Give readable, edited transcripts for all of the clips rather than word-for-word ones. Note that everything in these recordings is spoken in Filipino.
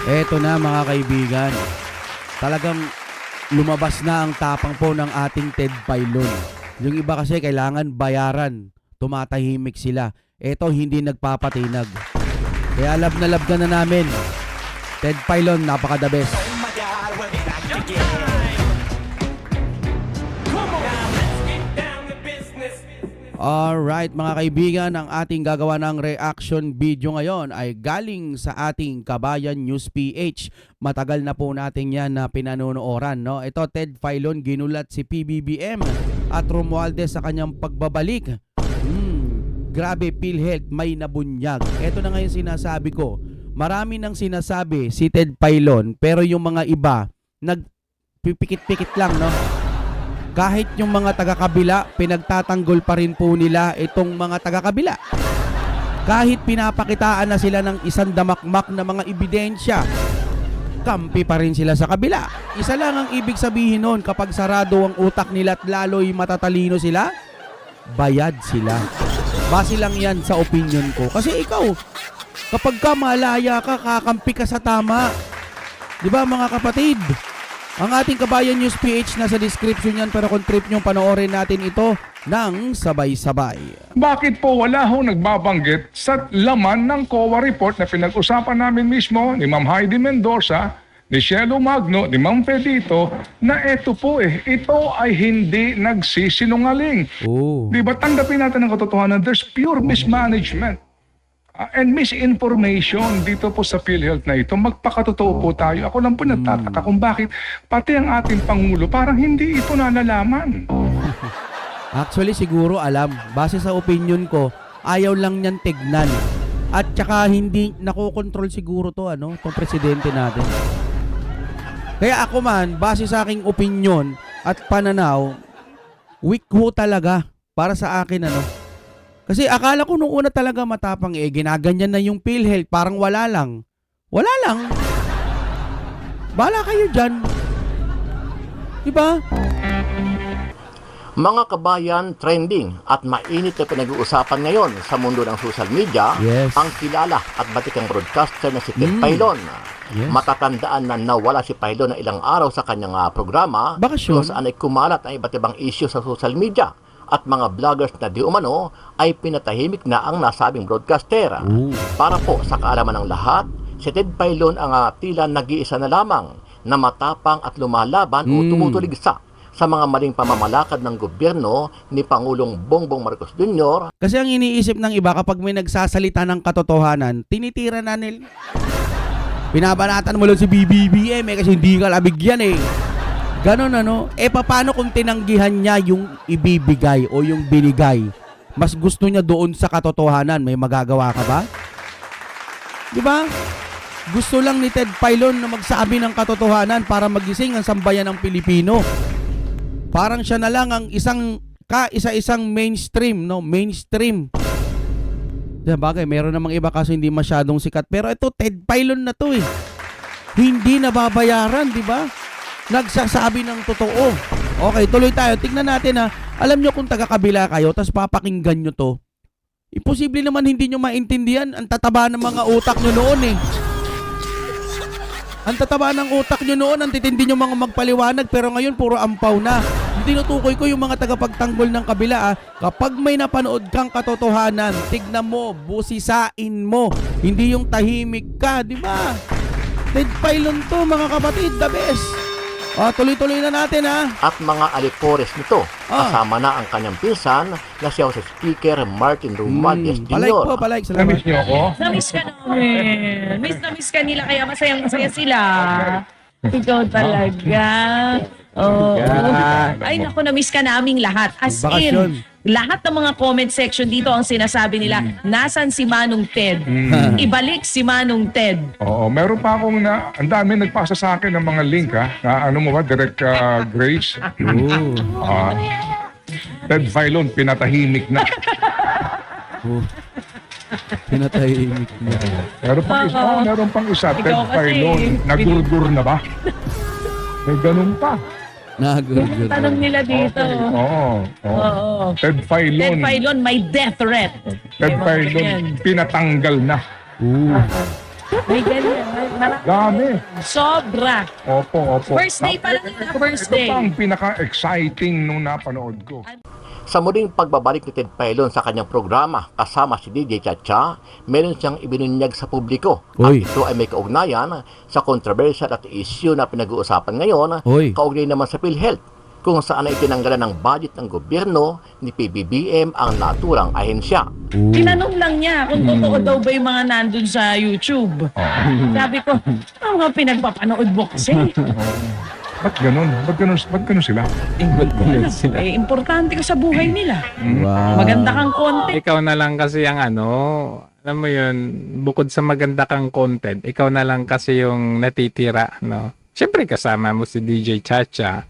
Eto na mga kaibigan, talagang lumabas na ang tapang po ng ating Ted Filon. Yung iba kasi kailangan bayaran, tumatahimik sila. Eto hindi nagpapatinag. Kaya love ka na namin. Ted Filon, napaka the best. Alright mga kaibigan, ang ating gagawa ng reaction video ngayon ay galing sa ating Kabayan News PH. Matagal na po natin yan na pinanonooran, no? Ito, Ted Filon, ginulat si PBBM at Romualdez sa kanyang pagbabalik. Grabe, PhilHealth may nabunyag. Ito na ngayon sinasabi ko. Marami nang sinasabi si Ted Filon, pero yung mga iba nagpipikit-pikit lang, no? Kahit yung mga taga-kabila, pinagtatanggol pa rin po nila itong mga taga-kabila. Kahit pinapakitaan na sila ng isang damakmak na mga ebidensya, kampi pa rin sila sa kabila. Isa lang ang ibig sabihin nun, kapag sarado ang utak nila at lalo'y matatalino sila, bayad sila. Base lang yan sa opinion ko. Kasi ikaw, kapag ka malaya ka, kakampi ka sa tama. Diba mga kapatid? Ang ating Kabayan News PH nasa description yan, pero kung trip nyo, panoorin natin ito ng sabay-sabay. Bakit po wala hong nagbabanggit sa laman ng COA report na pinag-usapan namin mismo ni Ma'am Heidi Mendoza, ni Shelo Magno, ni Ma'am Pedito, na ito po ito ay hindi nagsisinungaling. Di ba tanggapin natin ang katotohanan, there's pure mismanagement. And misinformation dito po sa PhilHealth na ito. Magpakatotoo po tayo. Ako lang po nagtataka kung bakit pati ang ating Pangulo parang hindi ito nalalaman. Actually, siguro alam. Base sa opinion ko, ayaw lang niyan tignan. At saka hindi nakokontrol siguro to, itong presidente natin. Kaya ako man, base sa aking opinion at pananaw, weak ho talaga para sa akin, Kasi akala ko nung una talaga matapang, ginaganyan na yung PhilHealth, parang wala lang. Wala lang. Bahala kayo dyan. Diba? Mga kabayan, trending at mainit na pinag-uusapan ngayon sa mundo ng social media, ang kilala at batikang broadcaster na si Ted Filon. Matatandaan na nawala si Filon ng ilang araw sa kanyang programa kung saan ay kumalat ang iba't ibang issue sa social media. At mga vloggers na di umano ay pinatahimik na ang nasabing broadcaster. Para po sa kaalaman ng lahat, si Ted Filon ang tila nag-iisa na lamang na matapang at lumalaban o tumutuligsa sa mga maling pamamalakad ng gobyerno ni Pangulong Bongbong Marcos Jr. Kasi ang iniisip ng iba kapag may nagsasalita ng katotohanan, tinitira na nila. Binabanatan mo lang si BBBM kasi hindi ka labigyan Ganon paano kung tinanggihan niya yung ibibigay o yung binigay? Mas gusto niya doon sa katotohanan, may magagawa ka ba? Diba? Gusto lang ni Ted Filon na magsabi ng katotohanan para magising ang sambayan ng Pilipino. Parang siya na lang ang isa-isang mainstream, Mainstream. Bagay, meron namang iba kasi hindi masyadong sikat. Pero ito, Ted Filon na to Hindi nababayaran, di ba? Nagsasabi ng totoo. Okay, tuloy tayo. Tignan natin Alam nyo kung taga-kabila kayo, tas papakinggan nyo to. Imposible naman hindi nyo maintindihan. Ang tataba ng mga utak nyo noon Ang tataba ng utak nyo noon, ang titindi nyo mga magpaliwanag, pero ngayon puro ampaw na. Tinutukoy ko yung mga tagapagtanggol ng kabila Kapag may napanood kang katotohanan, tignan mo, busisain mo. Hindi yung tahimik ka, di ba? Ted Filon to, mga kapatid, the best. Tuloy-tuloy na natin At mga alipores nito, kasama na ang kanyang pinsan na si House Speaker Martin Romualdez Jr. Palike po, palike. Namiss niyo ako? Namiss ka namin. Miss ka nila kaya masayang-masaya sila. Ikaw talaga. Ay naku, namiss ka naming lahat. As in, lahat ng mga comment section dito ang sinasabi nila, nasan si Manong Ted? Ibalik si Manong Ted. Oo, meron pa akong ang dami nagpasa sa akin ng mga link na ano mo ba, Direct Grace. Ted Filon, pinatahimik na. Pinatahimik na. Meron pang isa, Ted Ikaw kasi, Filon, nagurgur na ba? May ganun pa. Yung tanong nila dito. Oo. Ted Filon. Ted Filon, may death threat. Ted Filon, pinatanggal na. May ganyan. Marami. Dami. Sobra. Opo. First day pa lang yun, first day. Ito pa ang pinaka-exciting nung napanood ko. Sa muling pagbabalik ni Ted Pailon sa kanyang programa kasama si DJ Chacha, meron siyang ibinunyag sa publiko. Uy. At ito ay may kaugnayan sa controversial at issue na pinag-uusapan ngayon, Uy. kaugnay naman sa PhilHealth, kung saan ay itinanggalan ng budget ng gobyerno ni PBBM ang naturang ahensya. Tinanong lang niya kung totoo daw ba yung mga nandun sa YouTube. Sabi ko, ano nga pinagpapanood mo kasi? Ba't ganun? Ba't ganun sila? Eh, importante ka sa buhay nila. Wow. Maganda kang content. Ikaw na lang kasi ang alam mo yun, bukod sa maganda kang content, ikaw na lang kasi yung natitira, no? Siyempre kasama mo si DJ Chacha,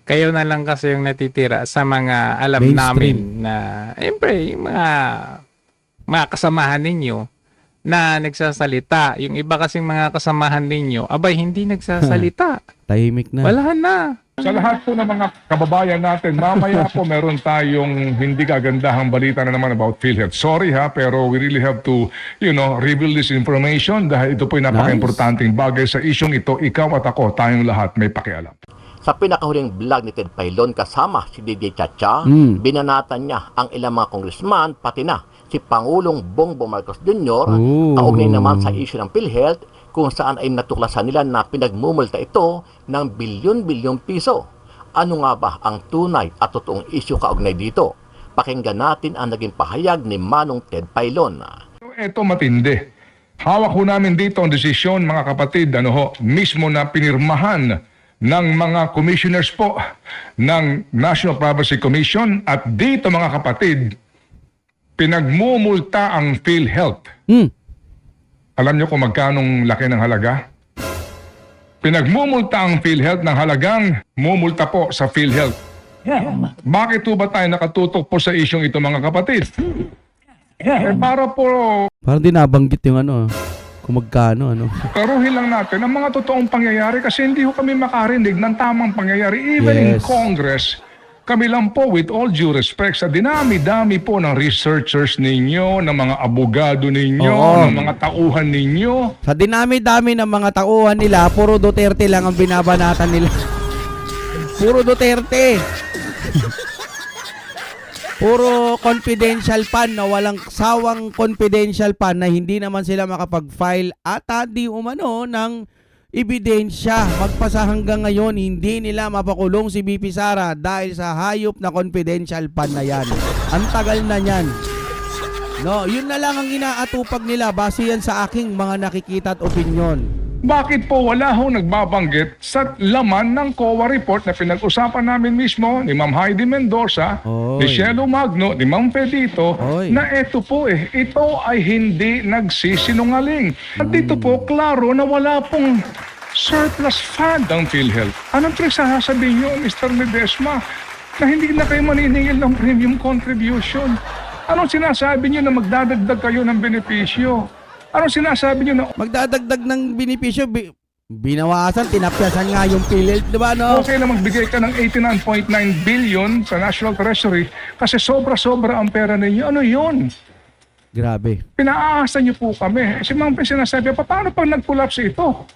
kayo na lang kasi yung natitira sa mga alam Mainstream. namin na, siyempre, yung mga kasamahan ninyo na nagsasalita. Yung iba kasing mga kasamahan ninyo, abay, hindi nagsasalita. Tahimik na. Wala na. Sa lahat po ng mga kababayan natin, mamaya po meron tayong hindi kagandahang balita na naman about PhilHealth. Sorry ha, pero we really have to, reveal this information dahil ito po yung napaka-importanting bagay sa isyong ito. Ikaw at ako, tayong lahat may pakialam. Sa pinakahuling vlog ni Ted Pailon kasama si DJ Chacha, binanatan niya ang ilang mga congressman pati na si Pangulong Bongbong Marcos Jr. Kaugnay naman sa issue ng PhilHealth kung saan ay natuklasan nila na pinagmumulta ito ng bilyon-bilyong piso. Ano nga ba ang tunay at totoong issue kaugnay dito? Pakinggan natin ang naging pahayag ni Manong Ted Pailon. Ito matindi. Hawak ho namin dito ang desisyon, mga kapatid, mismo na pinirmahan ng mga commissioners po ng National Privacy Commission at dito mga kapatid, pinagmumulta ang PhilHealth. Alam niyo kung magkanong laki ng halaga? Pinagmumulta ang PhilHealth ng halagang mumulta po sa PhilHealth. Bakit po ba tayo nakatutok po sa isyong ito mga kapatid? Para po Parang di nabanggit yung kung magkano, klaruhin lang natin ang mga totoong pangyayari kasi hindi ko kami makarinig ng tamang pangyayari. Even in Yes. Congress, kami lang po, with all due respect, sa dinami-dami po ng researchers ninyo, ng mga abogado ninyo, Oo. ng mga tauhan ninyo. Sa dinami-dami ng mga tauhan nila, puro Duterte lang ang binabanatan nila. Puro Duterte. Puro confidential pan na walang sawang confidential pan na hindi naman sila makapag-file at di umano ng ebidensya. Magpasa hanggang ngayon, hindi nila mapakulong si BP Sara dahil sa hayop na confidential pan na yan. Ang tagal na yan. No, yun na lang ang inaatupag nila base yan sa aking mga nakikita at opinyon. Bakit po wala hong nagbabanggit sa laman ng COA report na pinag-usapan namin mismo ni Ma'am Heidi Mendoza, Oy. ni Shelo Magno, ni Ma'am Pedito, Oy. na ito po ito ay hindi nagsisinungaling. At dito po, klaro na wala pong surplus fund ang PhilHealth. Anong pinagsasabi niyo, Mr. Medesma, na hindi na kayo maniningil ng premium contribution? Anong sinasabi niyo na magdadagdag kayo ng benepisyo? Anong sinasabi niyo na Magdadagdag ng benepisyo, binawasan, tinapyasan nga yung PhilHealth, di ba, no? okay na magbigay ka ng 89.9 billion sa National Treasury kasi sobra-sobra ang pera ninyo? Ano yun? Grabe. Pinaasa niyo po kami. Si Ma'am Pe sinasabi, paano pag nag-collapse ito?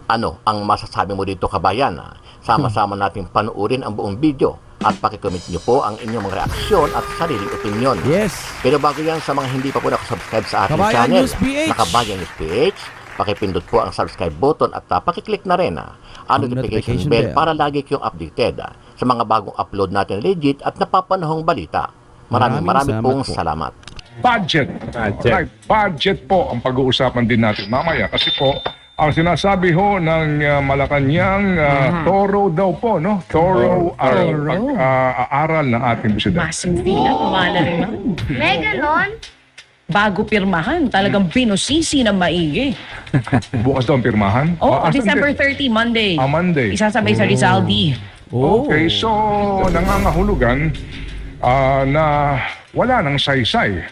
Ano ang masasabi mo dito kabayan? Sama-sama natin panuorin ang buong video at pakicomment niyo po ang inyong mga reaksyon at sariling opinion. Yes. Pero bago yan, sa mga hindi pa po nakasubscribe sa ating Kabayan channel, News PH. na Kabayan News PH, pakipindot po ang subscribe button at pakiclick na rin ang notification bell para lagi kayong updated sa mga bagong upload natin legit at napapanahong balita. Maraming Maraming pong salamat po. salamat. Budget. Budget. Right, budget po ang pag-uusapan din natin mamaya kasi po ang sinasabi ho ng Malacanang thorough daw po, no? Thorough pag-aaral ng ating presidente. Massive na, tumala naman. May ganon? Bago pirmahan, talagang binusisi ng maigi. Bukas daw ang pirmahan? Oh, Asan December din? 30, Monday. Monday. Isasabay sa Rizaldi. Oh. Okay, so nangangahulugan na wala nang saysay.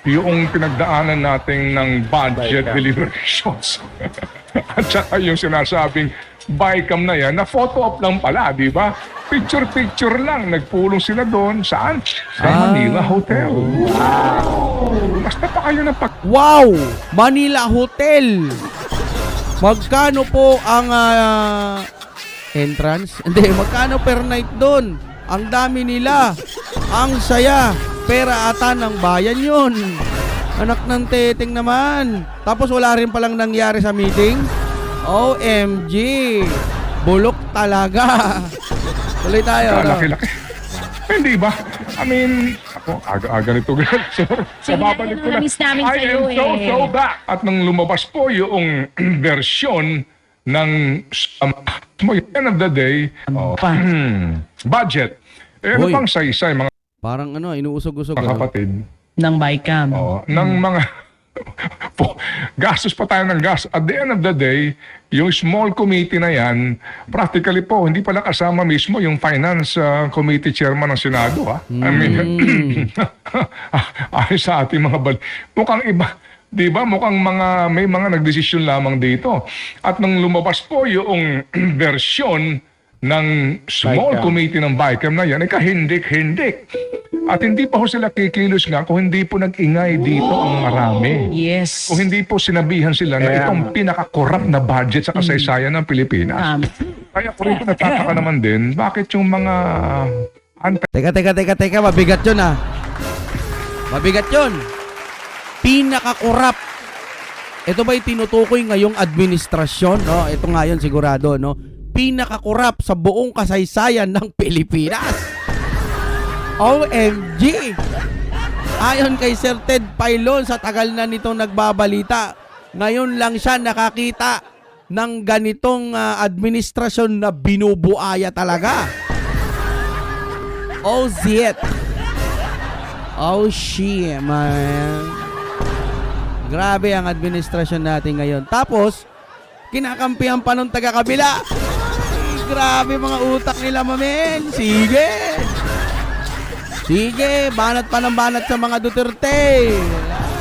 Yung pinagdaanan natin ng budget deliberations. At saka yung sinasabing BICAM na yan, na photo op lang pala, di ba? Picture-picture lang. Nagpulong sila doon. Saan? Sa Manila Hotel. Basta pa kayo na Wow! Manila Hotel! Magkano po ang entrance? Hindi, magkano per night doon? Ang dami nila. Ang saya. Pera ata ng bayan yun. Anak ng teteng naman. Tapos wala rin palang nangyari sa meeting. OMG! Bulok talaga. Tuloy tayo. No? laki-laki. Hindi ba? I mean, ako, aga-aga nito. So, babalik ko na. Miss namin I sa'yo am so back. At nang lumabas po yung version ng end of the day, budget. Ano Uy. pang saysay, mga Parang inuusog-usog. kapatid? Ng Bicam. Ng mga gastos pa tayo ng gas. At the end of the day, yung small committee na yan, practically po, hindi pala kasama mismo yung finance committee chairman ng Senado. Ha? I mean, ay sa ating mga mukhang iba. Di ba? Mukhang may mga nagdesisyon lamang dito. At nang lumabas po yung version ng small Bicam. committee ng Bicam na yan, kahindik-hindik. At hindi pa ho sila kikilos nga kung hindi po nag-ingay dito ang marami. Yes. Kung hindi po sinabihan sila na Kaya itong pinaka-corrupt na budget sa kasaysayan ng Pilipinas. Kaya ko rin nagtataka naman din, bakit yung mga Teka. Mabigat yun Mabigat yun. Pinaka-corrupt. Ito ba'y tinutukoy ngayong administrasyon? No? Ito nga yun sigurado. No? Pinaka-corrupt sa buong kasaysayan ng Pilipinas. OMG! Ayon kay Sir Ted Pailon, sa tagal na nitong nagbabalita, ngayon lang siya nakakita ng ganitong administrasyon na binubuaya talaga. Oh shit. Oh shit, man. Grabe ang administrasyon natin ngayon. Tapos, kinakampihan pa nung taga-kabila. Ay, grabe mga utak nila, mamen. Sige. Sige, banat pa ng banat sa mga Duterte.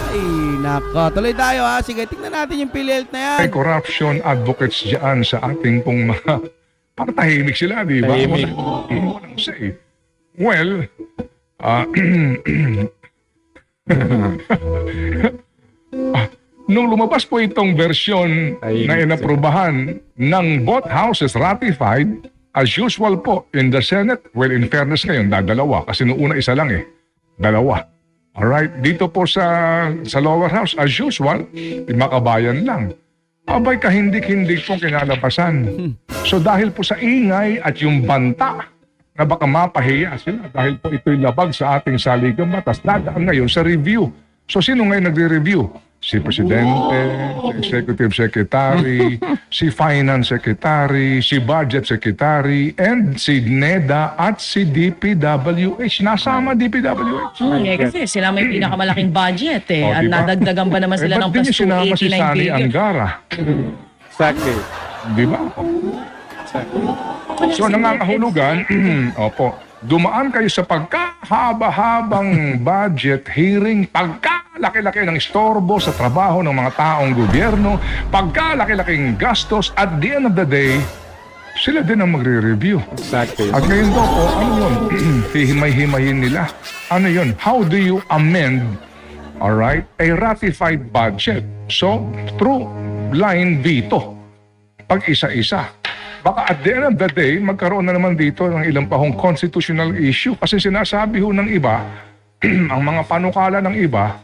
Ay, nako. Tuloy tayo ha. Sige, tingnan natin yung PhilHealth na yan. corruption advocates dyan sa ating pong mga... Parang tahimik sila, di ba? Tahimik. Walang say. Well, nung lumabas po itong version Tahimik na inaprubahan ng both houses ratified, as usual po, in the Senate, well, in fairness ngayon, dadalawa. Kasi noong una isa lang dalawa. Alright, dito po sa lower house, as usual, makabayan lang. Abay, kahindik-hindik po kinalabasan. So dahil po sa ingay at yung banta na baka mapahiya sila dahil po ito'y labag sa ating saligang batas, dadaan ngayon sa review. So sino ngayon nagre-review? Si Presidente, si Executive Secretary, si Finance Secretary, si Budget Secretary, and si NEDA at si DPWH. Nasama DPWH. Kasi sila may pinakamalaking budget Oh, At diba? nadagdagan pa naman sila ng ba't di plus niyo sinama si 289 Sani billion. Angara? Exactly. Di ba? So nangangahulugan, opo, dumaan kayo sa pagkahaba-habang budget hearing, pagkalaki-laki ng istorbo sa trabaho ng mga taong gobyerno, pagkalaki-laking gastos, at the end of the day, sila din ang magre-review. Exactly. At ngayon daw po, ano yun? Hihimay-himayin nila. Ano yun? How do you amend, alright, a ratified budget? So, through line veto. Pag isa-isa. Baka at the end of the day, magkaroon na naman dito ng ilang pahong constitutional issue. Kasi sinasabi ho ng iba, ang mga panukala ng iba,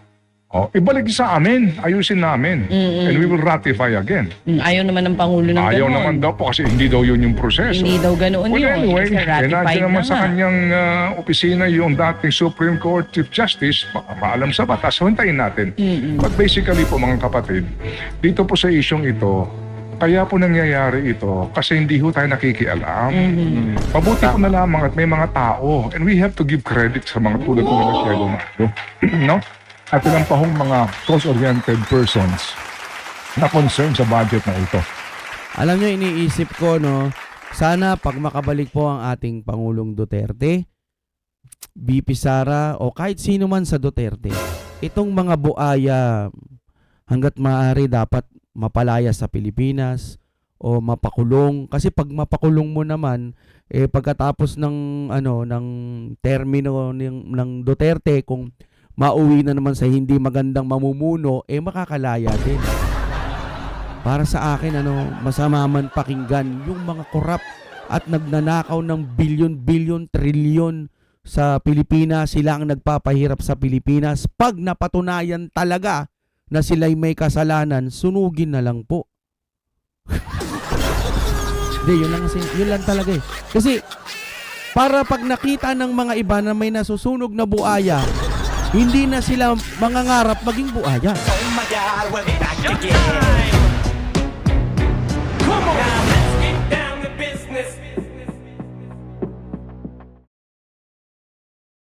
ibalik sa amin, ayusin namin. And we will ratify again. Ayaw naman ng Pangulo ng Ayaw gano'n. naman daw po kasi hindi daw yun yung proseso. Hindi daw ganoon Well, yun. anyway, Kasi ratified nandiyan naman na sa nga. kanyang opisina yung dating Supreme Court Chief Justice, maalam sa batas, hintayin natin. But basically po mga kapatid, dito po sa isyong ito, kaya po nangyayari ito kasi hindi ho tayo nakikialam. Mabuti po na lamang at may mga tao, and we have to give credit sa mga tulad po ng Cielo Magno, no? At ilang pahong mga cause-oriented persons na concerned sa budget na ito. Alam nyo, iniisip ko, no, sana pag makabalik po ang ating Pangulong Duterte, BP Sara, o kahit sino man sa Duterte, itong mga buaya, hanggat maaari dapat mapalaya sa Pilipinas, o mapakulong. Kasi pag mapakulong mo naman, pagkatapos ng termino ng Duterte, kung mauwi na naman sa hindi magandang mamumuno, makakalaya din. Para sa akin, masama man pakinggan yung mga korap at nagnanakaw ng bilyon, trilyon sa Pilipinas. Sila ang nagpapahirap sa Pilipinas. Pag napatunayan talaga na sila'y may kasalanan, sunugin na lang po. Hindi, yun lang talaga eh. Kasi, para pag nakita ng mga iba na may nasusunog na buaya, hindi na sila mangangarap maging buaya. Oh my God, we're back again.